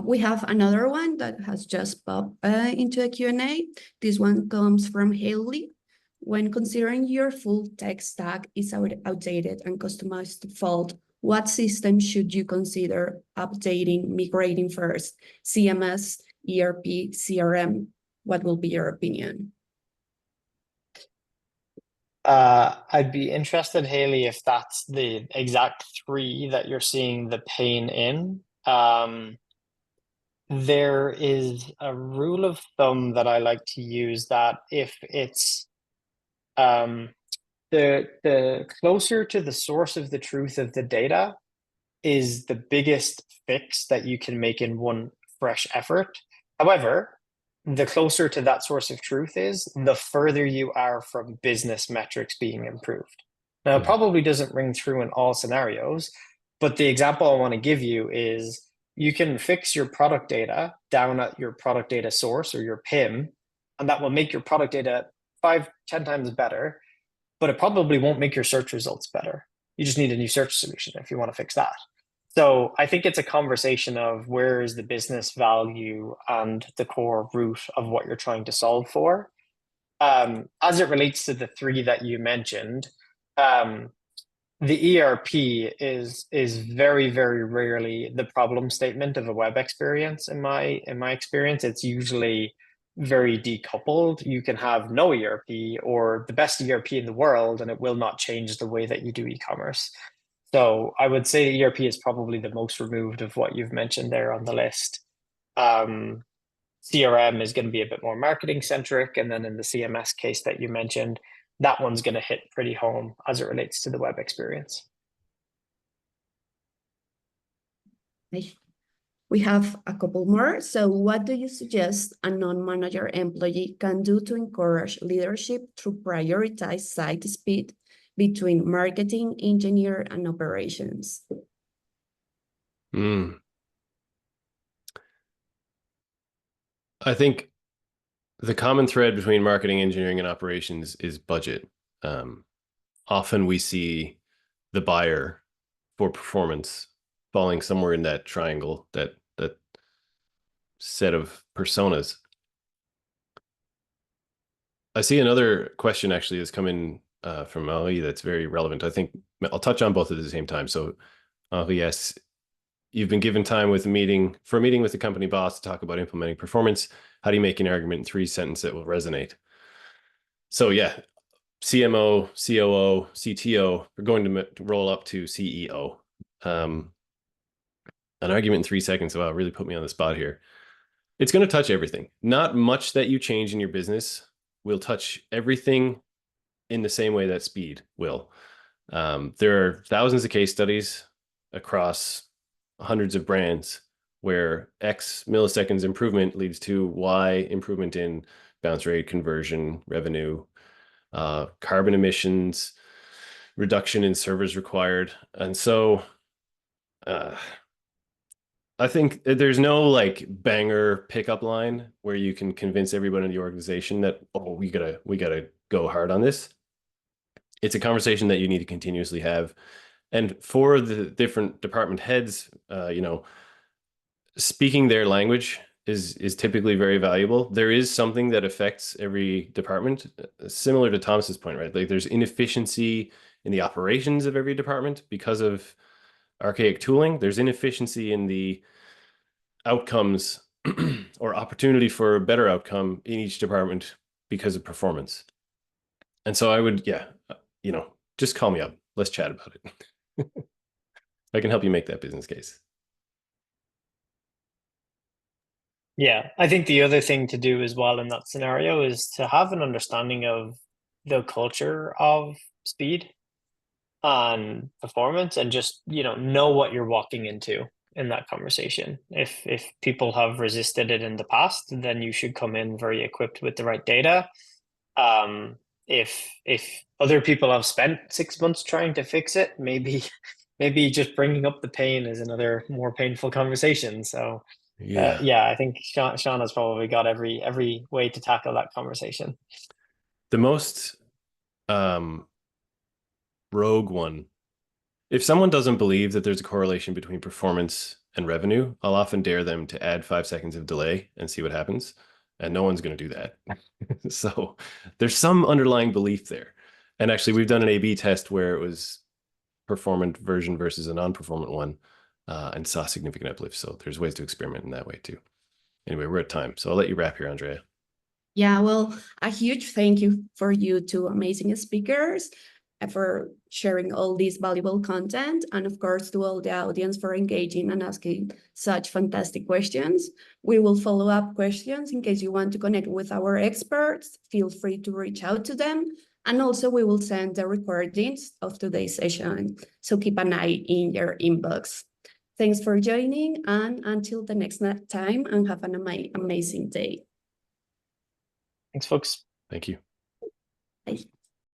We have another one that has just popped into a Q&A. This one comes from Haley. When considering your full tech stack is outdated and customized to default, what system should you consider updating, migrating first? CMS, ERP, CRM? What will be your opinion? I'd be interested, Haley, if that's the exact 3 that you're seeing the pain in. There is a rule of thumb that I like to use that if it's the closer to the source of the truth of the data is the biggest fix that you can make in one fresh effort. However, the closer to that source of truth is, the further you are from business metrics being improved. Now, it probably doesn't ring through in all scenarios, but the example I want to give you is you can fix your product data down at your product data source or your PIM, and that will make your product data 5-10 times better, but it probably won't make your search results better. You just need a new search solution if you want to fix that. So I think it's a conversation of where is the business value and the core root of what you're trying to solve for. As it relates to the 3 that you mentioned, the ERP is very, very rarely the problem statement of a web experience. In my experience, it's usually very decoupled. You can have no ERP or the best ERP in the world, and it will not change the way that you do e-commerce. So I would say ERP is probably the most removed of what you've mentioned there on the list. CRM is going to be a bit more marketing centric. And then in the CMS case that you mentioned, that one's going to hit pretty home as it relates to the web experience. We have a couple more. So what do you suggest a non-manager employee can do to encourage leadership through prioritize site speed between marketing, engineer, and operations? I think the common thread between marketing, engineering, and operations is budget. often we see the buyer for performance falling somewhere in that triangle, that set of personas. I see another question actually has come in from Ali that's very relevant. I think I'll touch on both at the same time. So Ali asks, you've been given time with a meeting with the company boss to talk about implementing performance. How do you make an argument in 3 sentences that will resonate? So yeah, CMO, COO, CTO are going to roll up to CEO. An argument in 3 seconds. Wow, really put me on the spot here. It's going to touch everything. Not much that you change in your business will touch everything in the same way that speed will. There are thousands of case studies across hundreds of brands where X milliseconds improvement leads to Y improvement in bounce rate, conversion, revenue, carbon emissions, reduction in servers required. And so I think there's no like banger pickup line where you can convince everyone in the organization that, oh, we gotta go hard on this. It's a conversation that you need to continuously have. And for the different department heads, speaking their language is typically very valuable. There is something that affects every department, similar to Thomas's point, right? Like there's inefficiency in the operations of every department because of archaic tooling. There's inefficiency in the outcomes or opportunity for a better outcome in each department because of performance. And so I would, just call me up. Let's chat about it. I can help you make that business case. Yeah, I think the other thing to do as well in that scenario is to have an understanding of the culture of speed and performance, and just know what you're walking into in that conversation. If people have resisted it in the past, then you should come in very equipped with the right data. If other people have spent 6 months trying to fix it, maybe just bringing up the pain is another more painful conversation. So yeah, I think Shawn has probably got every way to tackle that conversation. The most rogue one, if someone doesn't believe that there's a correlation between performance and revenue, I'll often dare them to add 5 seconds of delay and see what happens. And no one's going to do that. So there's some underlying belief there. And actually, we've done an A/B test where it was performant version versus a non-performant one, and saw significant uplift. So there's ways to experiment in that way too. Anyway, we're at time. So I'll let you wrap here, Andrea. Yeah, well, a huge thank you for you two amazing speakers for sharing all this valuable content, and of course to all the audience for engaging and asking such fantastic questions. We will follow up questions in case you want to connect with our experts. Feel free to reach out to them. And also we will send the recordings of today's session, so keep an eye in your inbox. Thanks for joining, and until the next time, and have an amazing day. Thanks, folks. Thank you. Bye.